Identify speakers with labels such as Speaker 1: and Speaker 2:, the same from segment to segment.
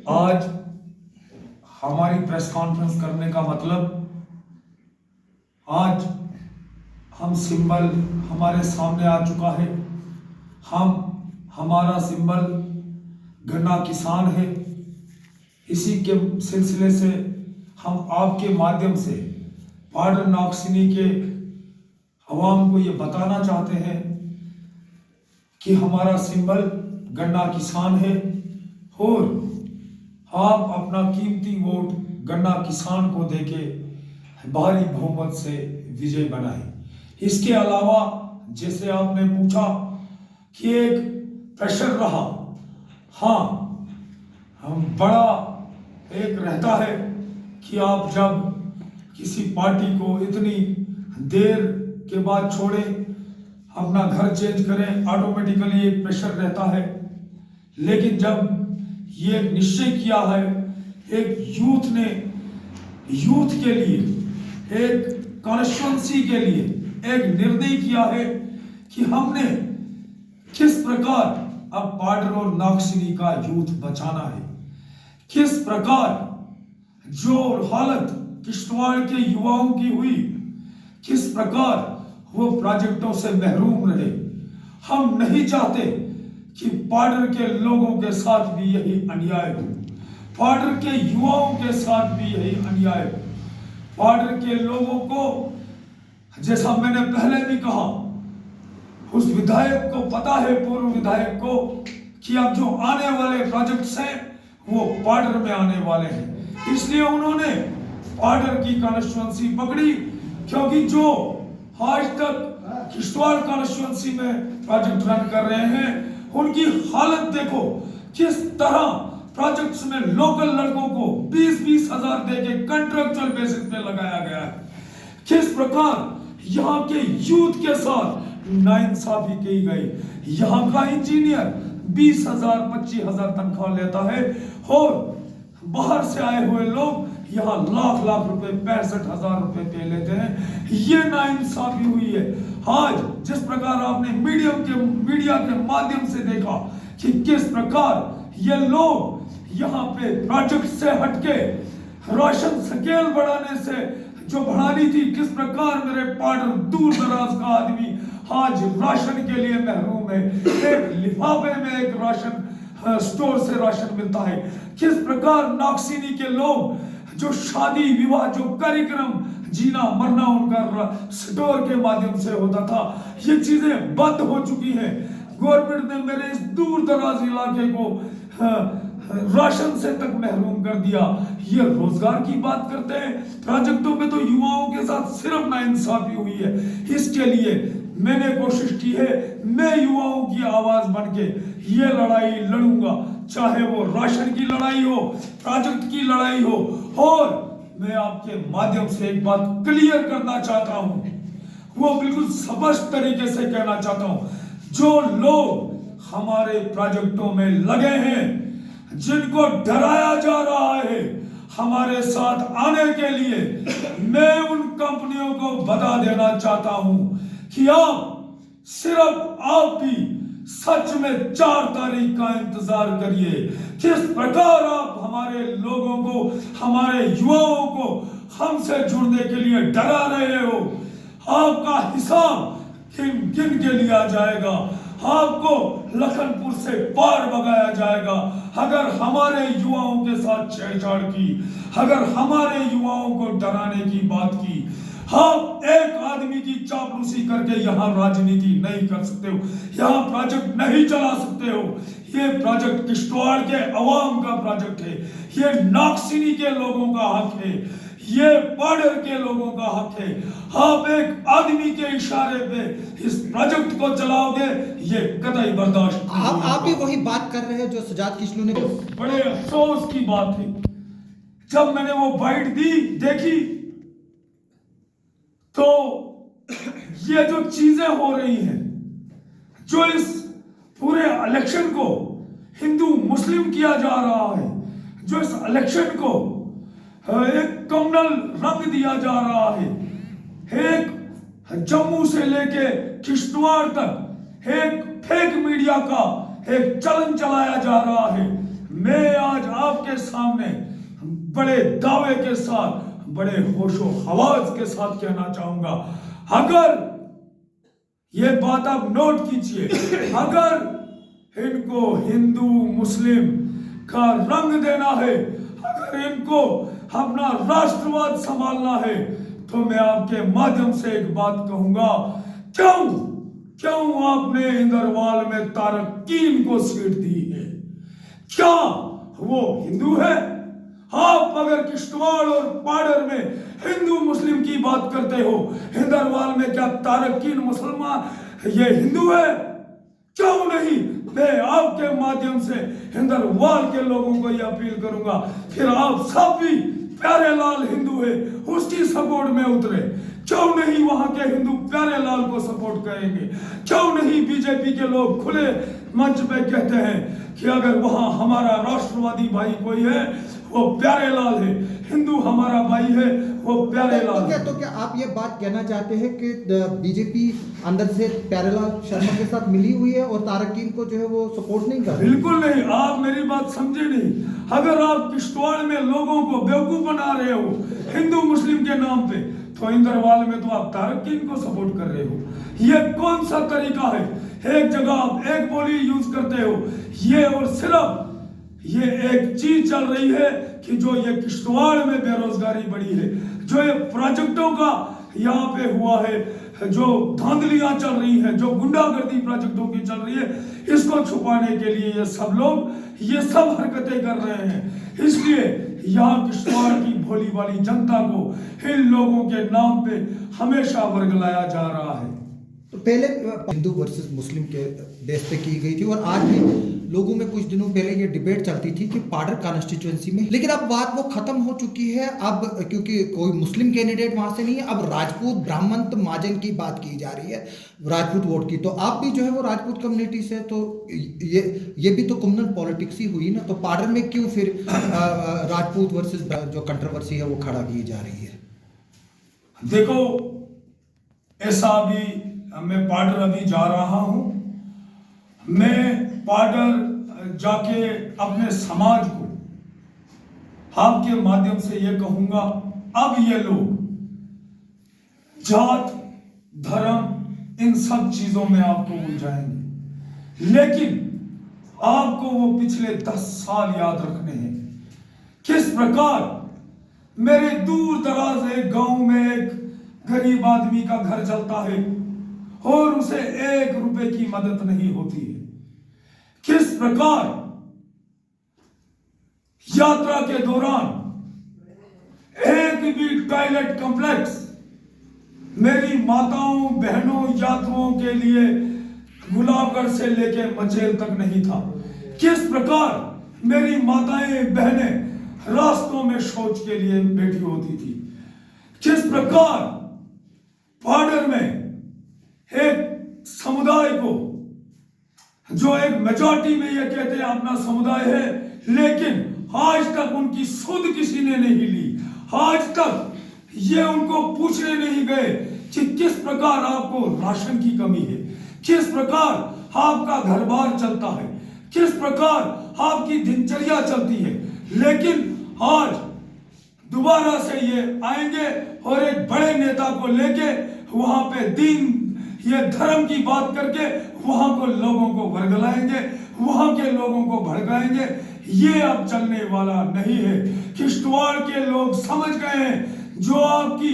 Speaker 1: आज हमारी press conference करने का मतलब, आज हम सिंबल हमारे सामने आ चुका है। हमारा सिंबल गन्ना किसान है। इसी के सिलसिले से हम आपके माध्यम से बॉर्डर नॉक्सिनी के अवाम को ये बताना चाहते हैं कि हमारा सिंबल गन्ना किसान है और आप अपना कीमती वोट गन्ना किसान को देके भारी बहुमत से विजय बनाए। इसके अलावा जैसे आपने पूछा कि एक प्रेशर रहा, हाँ, हम बड़ा एक रहता है कि आप जब किसी पार्टी को इतनी देर के बाद छोड़ें, अपना घर चेंज करें, ऑटोमेटिकली एक प्रेशर रहता है। लेकिन जब ये निश्चय किया है, एक यूथ ने यूथ के लिए, एक कॉन्स्टिट्यूंसी के लिए एक निर्णय किया है कि हमने किस प्रकार अब बॉर्डर और नॉक्सिनी का यूथ बचाना है, किस प्रकार जो हालत किश्तवाड़ के युवाओं की हुई, किस प्रकार वो प्रोजेक्टों से महरूम रहे। हम नहीं चाहते कि बॉर्डर के लोगों के साथ भी यही अन्याय हो, बॉर्डर के युवाओं के साथ भी यही अन्याय हो। बॉर्डर के लोगों को, जैसा मैंने पहले भी कहा, उस विधायक को पता है, पूर्व विधायक को, कि अब जो आने वाले प्रोजेक्ट्स हैं वो बॉर्डर में आने वाले हैं। इसलिए उन्होंने बॉर्डर की कॉन्स्टिट्यूंसी पकड़ी, क्योंकि जो आज तक किश्तवाड़ कॉन्स्टिट्यूंसी में प्रोजेक्ट रन कर रहे हैं, उनकी हालत देखो, किस तरह प्रोजेक्ट्स में लोकल लड़कों को 20-20 हजार देके कॉन्ट्रैक्चुअल बेसिस पे लगाया गया है। किस प्रकार यहाँ के यूथ के साथ नाइंसाफी की गई। यहाँ का इंजीनियर 20,000 25,000 तनख्वाह लेता है और बाहर से आए हुए लोग यहाँ लाख रुपए 65,000 रुपए पे लेते हैं। ये नाइंसाफी हुई है। आज जिस प्रकार आपने मीडिया के माध्यम से देखा कि किस प्रकार ये लोग यहाँ पे प्रोजेक्ट से हटके राशन स्केल बढ़ाने से जो बढ़ानी थी, किस प्रकार मेरे बॉर्डर दूर दराज का आदमी आज राशन के लिए महरूम है। एक लिफाफे में एक राशन स्टोर से राशन मिलता है। किस प्रकार नॉक्सिनी के लोग जो शादी विवाह जो कार्यक्रम जीना मरना उनका स्टोर के माध्यम से होता था, ये चीजें बंद हो चुकी हैं। गवर्नमेंट ने मेरे इस दूर दराज इलाके को राशन से तक महरूम कर दिया। ये रोजगार की बात करते हैं, प्रोजेक्टों में तो युवाओं के साथ सिर्फ नाइंसाफी हुई है। इसके लिए मैंने कोशिश की है, मैं युवाओं की आवाज बनके ये लड़ाई लड़ूंगा, चाहे वो राशन की लड़ाई हो, प्रोजेक्ट की लड़ाई हो। और मैं आपके माध्यम से एक बात क्लियर करना चाहता हूं, वो बिल्कुल स्पष्ट तरीके से कहना चाहता हूं, जो लोग हमारे प्रोजेक्टों में लगे हैं, जिनको डराया जा रहा है हमारे साथ आने के लिए, मैं उन कंपनियों को बता देना चाहता हूं कि आप सिर्फ आप भी सच में 4 तारीख का इंतजार करिए। किस प्रकार आप हमारे लोगों को, हमारे युवाओं को हमसे जुड़ने के लिए डरा रहे हो। आपका हिसाब गिन के लिया जाएगा, आपको लखनपुर से पार भगाया जाएगा अगर हमारे युवाओं के साथ छेड़छाड़ की, अगर हमारे युवाओं को डराने की बात की। आप एक आदमी की चापलूसी करके यहाँ राजनीति नहीं कर सकते हो, यहाँ प्रोजेक्ट नहीं चला सकते हो। ये प्रोजेक्ट किश्तवाड़ के अवाम का प्रोजेक्ट है, ये नॉक्सिनी के लोगों का हक है, ये बॉर्डर के लोगों का हक है। आप एक आदमी के इशारे पे इस प्रोजेक्ट को चलाओगे, ये कतई बर्दाश्त नहीं।
Speaker 2: आप भी वही बात कर रहे हैं जो सुजात किशलू ने।
Speaker 1: बड़े अफसोस की बात है, जब मैंने वो बाइट देखी तो ये जो चीजें हो रही हैं, जो इस पूरे इलेक्शन को हिंदू मुस्लिम किया जा रहा है, जो इस इलेक्शन को एक कम्युनल रंग दिया जा रहा है, एक जम्मू से लेके किश्तवाड़ तक एक फेक मीडिया का एक चलन चलाया जा रहा है। मैं आज आप के सामने बड़े दावे के साथ, बड़े होशो हवास के साथ कहना चाहूंगा, अगर ये बात आप नोट कीजिए, अगर इनको हिंदू मुस्लिम का रंग देना है, अगर इनको अपना राष्ट्रवाद संभालना है, तो मैं आपके माध्यम से एक बात कहूंगा, क्यों आपने इंदरवाल में तारकीन को सीट दी है? क्या वो हिंदू है? आप अगर किश्तवाड़ और पाडर में हिंदू मुस्लिम की बात करते हो, इंदरवाल में क्या तारकीन मुसलमान ये हिंदू है? क्यों नहीं? मैं आपके माध्यम से इंदरवाल के लोगों को यह अपील करूंगा, फिर आप सब भी प्यारेलाल हिंदू है उसकी सपोर्ट में उतरे। क्यों नहीं वहां के हिंदू प्यारेलाल को सपोर्ट करेंगे? क्यों नहीं बीजेपी के लोग खुले मंच पे कहते हैं कि अगर वहां हमारा राष्ट्रवादी भाई कोई है वो प्यारेलाल है, हिंदू हमारा भाई है वो प्यारेलाल है।
Speaker 2: तो क्या आप ये बात कहना चाहते हैं कि बीजेपी अंदर से प्यारेलाल शर्मा के साथ मिली हुई है और तारकीन को जो है वो सपोर्ट नहीं कर रही?
Speaker 1: बिल्कुल नहीं, आप मेरी बात समझे नहीं। अगर आप किश्तवाड़ में लोगों को बेवकूफ बना रहे हो हिंदू मुस्लिम के नाम पे, तो इंदरवाल में तो आप तारकीन को सपोर्ट कर रहे हो। ये कौन सा तरीका है? एक जगह आप एक बोली यूज करते हो, ये और सिर्फ ये एक चीज चल रही है कि जो ये किश्तवाड़ में बेरोजगारी बढ़ी है, जो ये प्रोजेक्टों का यहाँ पे हुआ है, जो धांधलियां चल रही हैं, जो गुंडागर्दी प्रोजेक्टों की चल रही है, इसको छुपाने के लिए ये सब लोग ये सब हरकतें कर रहे हैं। इसलिए यहाँ किश्तवाड़ की भोली भाली जनता को इन लोगों के नाम पे हमेशा वर्गलाया जा रहा है।
Speaker 2: तो पहले हिंदू वर्सेस मुस्लिम के बेस पे की गई थी और आज भी लोगों में कुछ दिनों पहले ये डिबेट चलती थी कि पाडर कॉन्स्टिट्यूएंसी में, लेकिन अब बात वो खत्म हो चुकी है। अब क्योंकि कोई मुस्लिम कैंडिडेट वहां से नहीं है, अब राजपूत ब्राह्मण तो महाजन की बात की जा रही है, राजपूत वोट की। तो आप भी जो है वो राजपूत कम्युनिटी से, तो ये भी तो कम्युनल पॉलिटिक्स ही हुई ना। तो पाडर में क्यों फिर राजपूत वर्सेस जो कंट्रोवर्सी है वो खड़ा की जा रही है?
Speaker 1: देखो, ऐसा अभी मैं पाडर अभी जा रहा हूं, मैं पाडर जाके अपने समाज को आपके माध्यम से ये कहूंगा, अब ये लोग जात धर्म इन सब चीजों में आपको उलझाएंगे, लेकिन आपको वो पिछले 10 साल याद रखने हैं, किस प्रकार मेरे दूर दराज एक गांव में एक गरीब आदमी का घर चलता है और उसे 1 रुपए की मदद नहीं होती है। किस प्रकार यात्रा के दौरान एक भी टॉयलेट कॉम्प्लेक्स मेरी माताओं बहनों यात्रियों के लिए गुलाबगढ़ से लेके मचेल तक नहीं था। किस प्रकार मेरी माताएं बहनें रास्तों में शौच के लिए बैठी होती थी। किस प्रकार पाडर में एक समुदाय को, जो एक मेजॉरिटी में ये कहते हैं अपना समुदाय है, लेकिन आज तक उनकी सुध किसी ने नहीं ली। आज तक ये उनको पूछने नहीं गए कि किस प्रकार आपको राशन की कमी है, किस प्रकार आपका घर बार चलता है, किस प्रकार आपकी दिनचर्या चलती है। लेकिन आज दोबारा से ये आएंगे और एक बड़े नेता को लेके वहां पे दीन ये धर्म की बात करके वहां को लोगों को वर्गलाएंगे, वहां के लोगों को भड़काएंगे। ये अब चलने वाला नहीं है। किश्तवाड़ के लोग समझ गए हैं, जो आपकी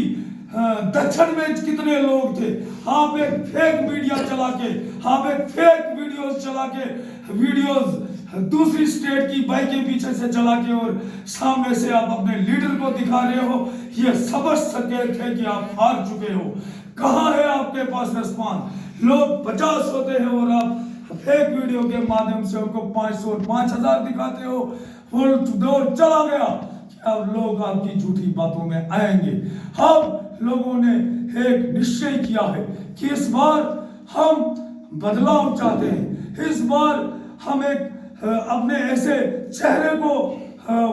Speaker 1: दक्षिण में कितने लोग थे, आप एक फेक मीडिया चला के, आप एक फेक वीडियोस चला के, वीडियोस दूसरी स्टेट की बाइक के पीछे से चला के और सामने से आप अपने लीडर को दिखा रहे हो। ये सबक संकेत है कि आप हार चुके हो। कहां है आपके पास रिस्पांस? लोग 50 होते हैं और आप फेक वीडियो के माध्यम से उनको 500 और 5000 दिखाते हो। वो दौर चला गया। अब लोग आपकी झूठी बातों में आएंगे। अब लोगों ने एक निश्चय किया है कि इस बार हम बदलाव चाहते हैं। इस बार हम एक अपने ऐसे चेहरे को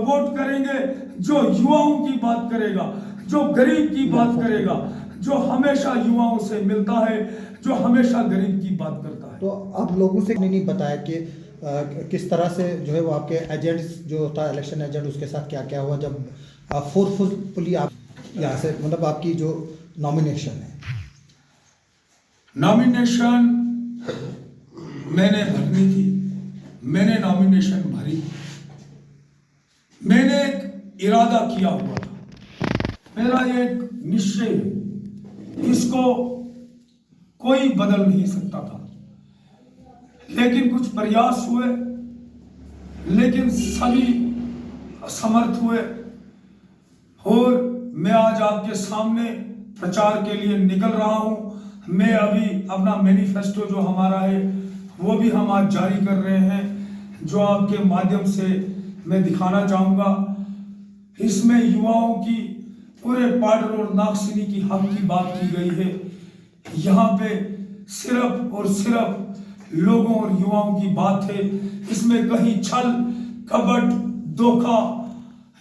Speaker 1: वोट करेंगे जो युवाओं की बात करेगा, जो गरीब की बात करेगा, जो हमेशा युवाओं से मिलता है, जो हमेशा गरीब की बात करता है।
Speaker 2: तो आप लोगों से नहीं बताया कि किस तरह से जो है वो आपके एजेंट्स जो होता है इलेक्शन एजेंट उसके साथ क्या क्या हुआ जब फोर्सफुली आप यहाँ से मतलब आपकी जो नॉमिनेशन है?
Speaker 1: नॉमिनेशन मैंने भरनी थी, मैंने नॉमिनेशन भरी। मैंने एक इरादा किया हुआ था, मेरा एक निश्चय है, इसको कोई बदल नहीं सकता था। लेकिन कुछ प्रयास हुए, लेकिन सभी असमर्थ हुए और मैं आज आपके सामने प्रचार के लिए निकल रहा हूं। मैं अभी अपना मैनिफेस्टो जो हमारा है वो भी हम आज जारी कर रहे हैं, जो आपके माध्यम से मैं दिखाना चाहूँगा। इसमें युवाओं की, पूरे पाडर और नागसिनी की हक की बात की गई है। यहाँ पे सिर्फ और सिर्फ लोगों और युवाओं की बात है। इसमें कहीं छल कपट धोखा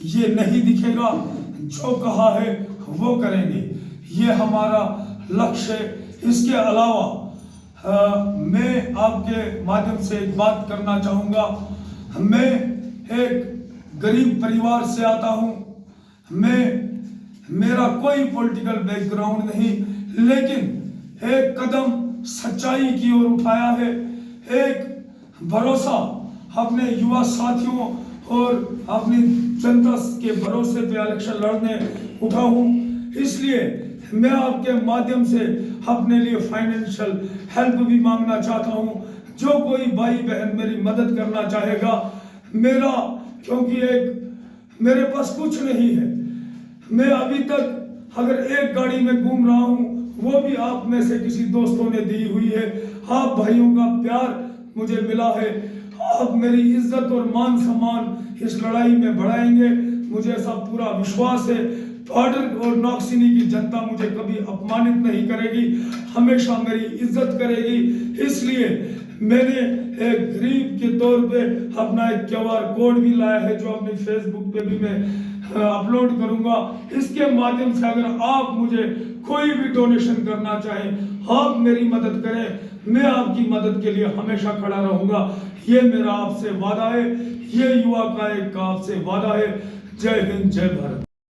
Speaker 1: ये नहीं दिखेगा। जो कहा है वो करेंगे, ये हमारा लक्ष्य है। इसके अलावा मैं आपके माध्यम से एक बात करना चाहूँगा। मैं एक गरीब परिवार से आता हूँ, मेरा कोई पॉलिटिकल बैकग्राउंड नहीं, लेकिन एक कदम सच्चाई की ओर उठाया है। एक भरोसा अपने युवा साथियों और अपनी जनता के भरोसे पे इलेक्शन लड़ने उठा हूँ। इसलिए मैं आपके माध्यम से अपने लिए फाइनेंशियल हेल्प भी मांगना चाहता हूँ। जो कोई भाई बहन मेरी मदद करना चाहेगा, मेरा, क्योंकि एक मेरे पास कुछ नहीं है। मैं अभी तक अगर एक गाड़ी में घूम रहा हूँ वो भी आप में से किसी दोस्तों ने दी हुई है। आप भाइयों का प्यार मुझे मिला है। आप मेरी इज्जत और मान सम्मान इस लड़ाई में बढ़ाएंगे, मुझे ऐसा पूरा विश्वास है। पाडर और नागसिनी की जनता मुझे कभी अपमानित नहीं करेगी, हमेशा मेरी इज्जत करेगी। इसलिए मैंने एक गरीब के तौर पे अपना एक QR कोड भी लाया है, जो अपने फेसबुक पे भी मैं अपलोड करूंगा। इसके माध्यम से अगर आप मुझे कोई भी डोनेशन करना चाहें, आप मेरी मदद करें, मैं आपकी मदद के लिए हमेशा खड़ा रहूंगा। ये मेरा आपसे वादा है, ये युवा का एक आपसे वादा है। जय हिंद, जय भारत।